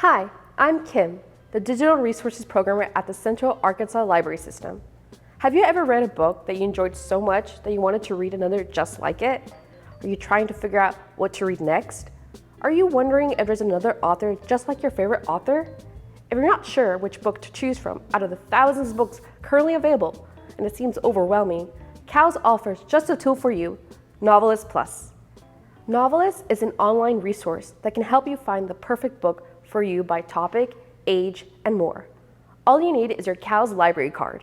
Hi, I'm Kim, the Digital Resources Programmer at the Central Arkansas Library System. Have you ever read a book that you enjoyed so much that you wanted to read another just like it? Are you trying to figure out what to read next? Are you wondering if there's another author just like your favorite author? If you're not sure which book to choose from out of the thousands of books currently available, and it seems overwhelming, CALS offers just a tool for you, NoveList Plus. NoveList is an online resource that can help you find the perfect book for you by topic, age, and more. All you need is your CALS library card.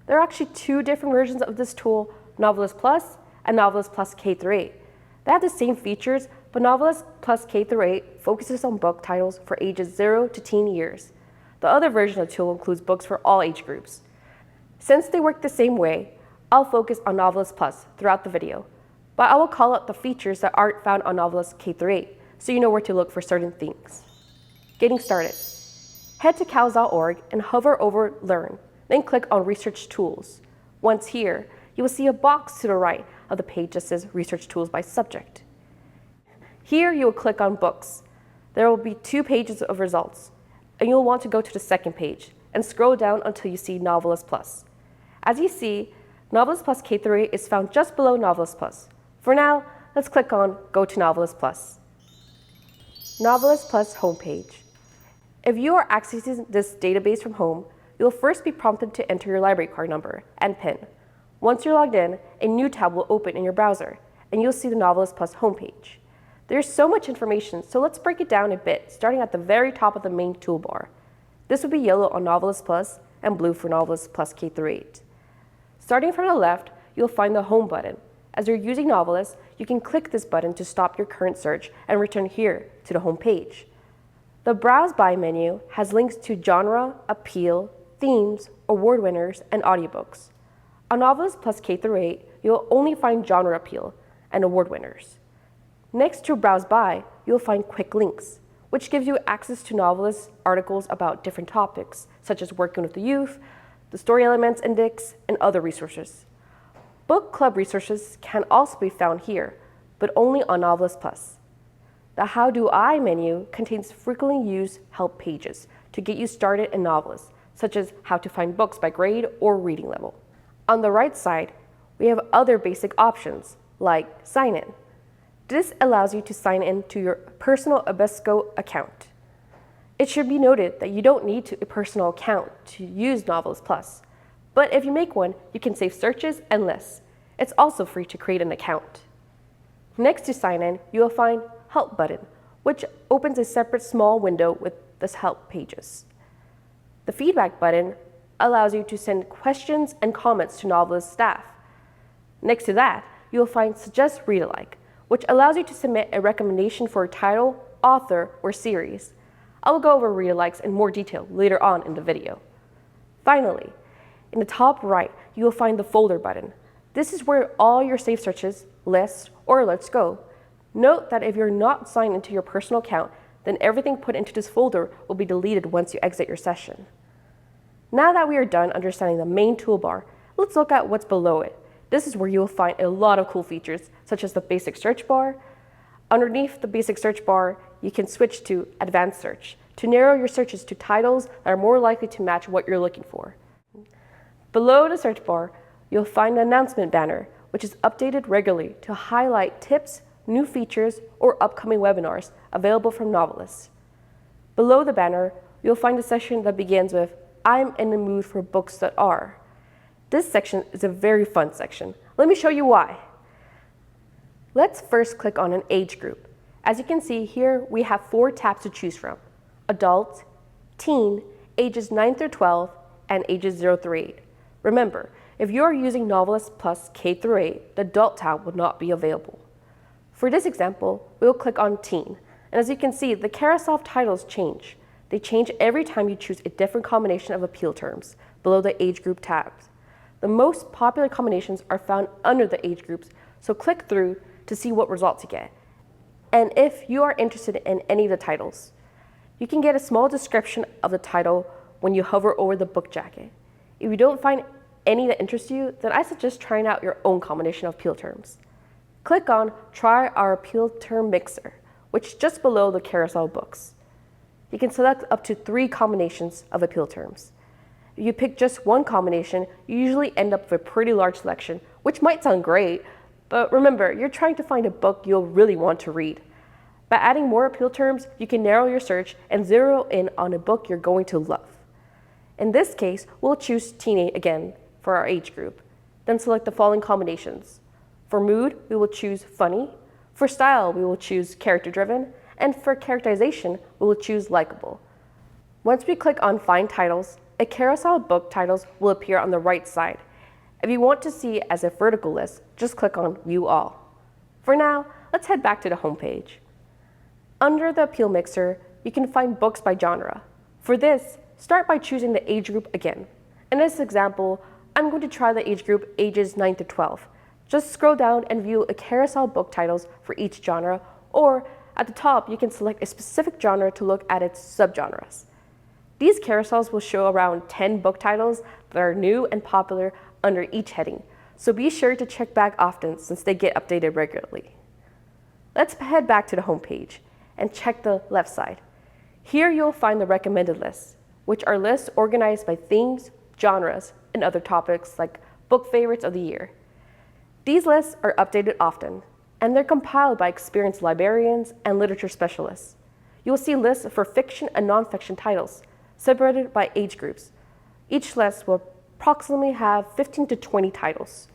There are actually two different versions of this tool, NoveList Plus and NoveList Plus K-8. They have the same features, but NoveList Plus K-8 focuses on book titles for ages 0 to teen years. The other version of the tool includes books for all age groups. Since they work the same way, I'll focus on NoveList Plus throughout the video, but I will call out the features that aren't found on NoveList K-8 so you know where to look for certain things. Getting started. Head to cals.org and hover over Learn, then click on Research Tools. Once here, you will see a box to the right of the page that says Research Tools by Subject. Here you will click on Books. There will be 2 pages of results, and you'll want to go to the second page and scroll down until you see NoveList Plus. As you see, NoveList Plus K-8 is found just below NoveList Plus. For now, let's click on Go to NoveList Plus. NoveList Plus homepage. If you are accessing this database from home, you'll first be prompted to enter your library card number and PIN. Once you're logged in, a new tab will open in your browser, and you'll see the NoveList Plus homepage. There's so much information, so let's break it down a bit, starting at the very top of the main toolbar. This will be yellow on NoveList Plus and blue for NoveList Plus K-8. Starting from the left, you'll find the Home button. As you're using NoveList, you can click this button to stop your current search and return here to the home page. The Browse By menu has links to genre, appeal, themes, award winners, and audiobooks. On NoveList Plus K-8, you'll only find genre appeal and award winners. Next to Browse By, you'll find Quick Links, which gives you access to NoveList articles about different topics, such as working with the youth, the Story Elements Index, and other resources. Book club resources can also be found here, but only on NoveList Plus. The How Do I menu contains frequently used help pages to get you started in NoveList, such as how to find books by grade or reading level. On the right side, we have other basic options, like Sign In. This allows you to sign in to your personal Abesco account. It should be noted that you don't need a personal account to use NoveList Plus, but if you make one, you can save searches and lists. It's also free to create an account. Next to Sign In, you will find Help button, which opens a separate small window with the help pages. The Feedback button allows you to send questions and comments to NoveList staff. Next to that, you will find Suggest Read Alike, which allows you to submit a recommendation for a title, author, or series. I will go over read alikes in more detail later on in the video. Finally, in the top right, you will find the Folder button. This is where all your saved searches, lists, or alerts go. Note that if you're not signed into your personal account, then everything put into this folder will be deleted once you exit your session. Now that we are done understanding the main toolbar, let's look at what's below it. This is where you will find a lot of cool features, such as the basic search bar. Underneath the basic search bar, you can switch to Advanced Search to narrow your searches to titles that are more likely to match what you're looking for. Below the search bar, you'll find an announcement banner, which is updated regularly to highlight tips, new features, or upcoming webinars available from NoveList. Below the banner, you'll find a section that begins with, I'm in the mood for books that are. This section is a very fun section. Let me show you why. Let's first click on an age group. As you can see here, we have 4 tabs to choose from: Adult, Teen, ages 9 through 12, and ages 0 through 8. Remember, if you are using NoveList Plus K-8, the Adult tab will not be available. For this example, we will click on Teen, and as you can see, the carousel of titles change. They change every time you choose a different combination of appeal terms below the age group tabs. The most popular combinations are found under the age groups, so click through to see what results you get. And if you are interested in any of the titles, you can get a small description of the title when you hover over the book jacket. If you don't find any that interest you, then I suggest trying out your own combination of appeal terms. Click on Try Our Appeal Term Mixer, which is just below the carousel books. You can select up to 3 combinations of appeal terms. If you pick just one combination, you usually end up with a pretty large selection, which might sound great, but remember, you're trying to find a book you'll really want to read. By adding more appeal terms, you can narrow your search and zero in on a book you're going to love. In this case, we'll choose teenage again for our age group. Then select the following combinations. For mood, we will choose funny. For style, we will choose character-driven. And for characterization, we will choose likable. Once we click on Find Titles, a carousel of book titles will appear on the right side. If you want to see it as a vertical list, just click on View All. For now, let's head back to the home page. Under the Appeal Mixer, you can find books by genre. For this, start by choosing the age group again. In this example, I'm going to try the age group ages 9 to 12. Just scroll down and view a carousel of book titles for each genre, or at the top, you can select a specific genre to look at its subgenres. These carousels will show around 10 book titles that are new and popular under each heading, so be sure to check back often since they get updated regularly. Let's head back to the home page and check the left side. Here you'll find the recommended lists, which are lists organized by themes, genres, and other topics like book favorites of the year. These lists are updated often, and they're compiled by experienced librarians and literature specialists. You'll see lists for fiction and nonfiction titles, separated by age groups. Each list will approximately have 15 to 20 titles.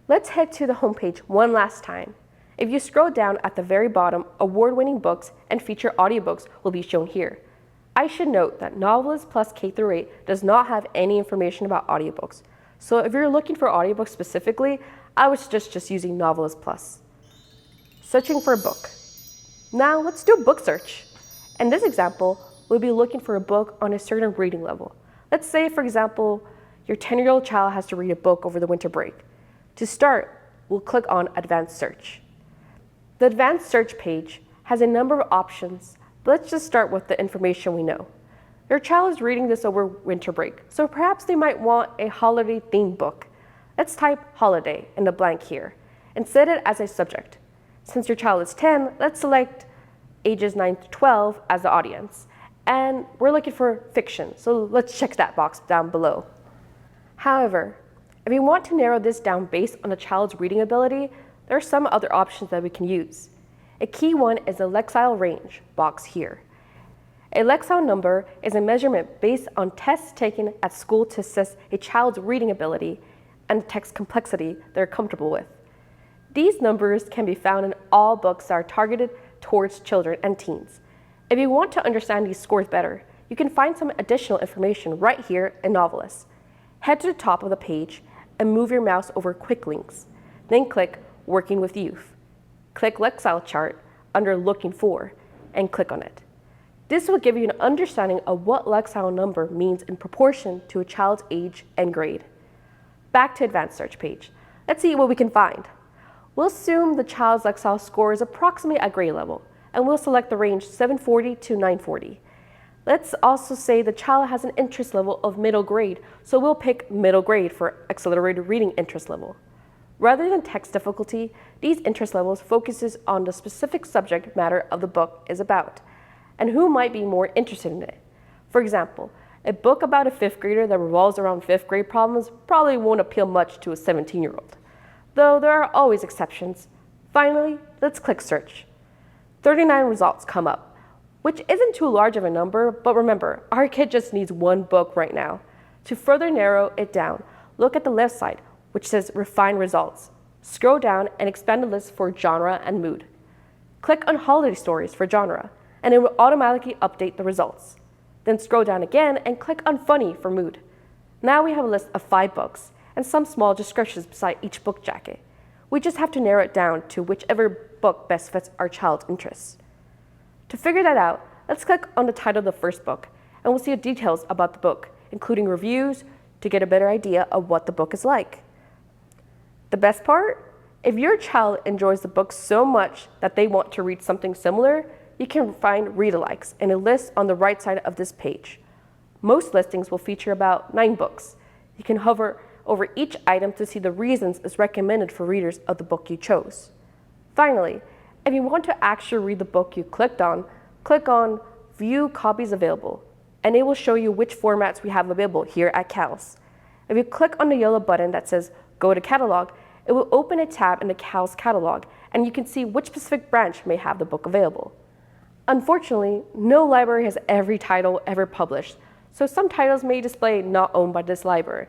Let's head to the homepage one last time. If you scroll down at the very bottom, award-winning books and feature audiobooks will be shown here. I should note that NoveList Plus K-8 does not have any information about audiobooks. So if you're looking for audiobooks specifically, I would suggest just using NoveList Plus. Searching for a book. Now let's do a book search. In this example, we'll be looking for a book on a certain reading level. Let's say, for example, your 10-year-old child has to read a book over the winter break. To start, we'll click on Advanced Search. The Advanced Search page has a number of options, but let's just start with the information we know. Your child is reading this over winter break, so perhaps they might want a holiday-themed book. Let's type holiday in the blank here and set it as a subject. Since your child is 10, let's select ages 9 to 12 as the audience. And we're looking for fiction, so let's check that box down below. However, if you want to narrow this down based on the child's reading ability, there are some other options that we can use. A key one is the Lexile range box here. A Lexile number is a measurement based on tests taken at school to assess a child's reading ability and text complexity they're comfortable with. These numbers can be found in all books that are targeted towards children and teens. If you want to understand these scores better, you can find some additional information right here in NoveList. Head to the top of the page and move your mouse over Quick Links. Then click Working with Youth. Click Lexile Chart under Looking For and click on it. This will give you an understanding of what Lexile number means in proportion to a child's age and grade. Back to Advanced Search page. Let's see what we can find. We'll assume the child's Lexile score is approximately at grade level, and we'll select the range 740 to 940. Let's also say the child has an interest level of middle grade, so we'll pick middle grade for accelerated reading interest level. Rather than text difficulty, these interest levels focuses on the specific subject matter of the book is about, and who might be more interested in it. For example, a book about a 5th grader that revolves around 5th grade problems probably won't appeal much to a 17-year-old, though there are always exceptions. Finally, let's click Search. 39 results come up, which isn't too large of a number, but remember, our kid just needs one book right now. To further narrow it down, look at the left side, which says Refine Results. Scroll down and expand the list for genre and mood. Click on Holiday Stories for genre, and it will automatically update the results. Then scroll down again and click on Funny for mood. Now we have a list of 5 books and some small descriptions beside each book jacket. We just have to narrow it down to whichever book best fits our child's interests. To figure that out, let's click on the title of the first book, and we'll see the details about the book, including reviews, to get a better idea of what the book is like. The best part? If your child enjoys the book so much that they want to read something similar, you can find read-alikes in a list on the right side of this page. Most listings will feature about 9 books. You can hover over each item to see the reasons it's recommended for readers of the book you chose. Finally, if you want to actually read the book you clicked on, click on View Copies Available, and it will show you which formats we have available here at CALS. If you click on the yellow button that says Go to Catalog, it will open a tab in the CALS catalog, and you can see which specific branch may have the book available. Unfortunately, no library has every title ever published, so some titles may display not owned by this library.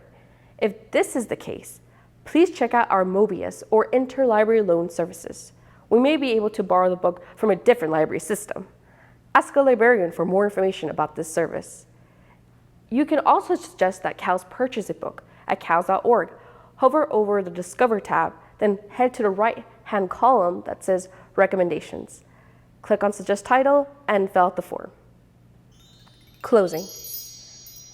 If this is the case, please check out our Mobius or interlibrary loan services. We may be able to borrow the book from a different library system. Ask a librarian for more information about this service. You can also suggest that CALS purchase a book at cals.org. Hover over the Discover tab, then head to the right-hand column that says Recommendations. Click on Suggest Title and fill out the form. Closing.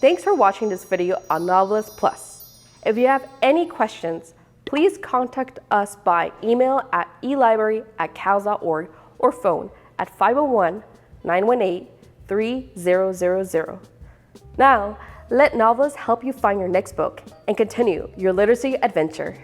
Thanks for watching this video on NoveList Plus. If you have any questions, please contact us by email at elibrary@cals.org or phone at 501-918-3000. Now, let NoveList help you find your next book and continue your literacy adventure.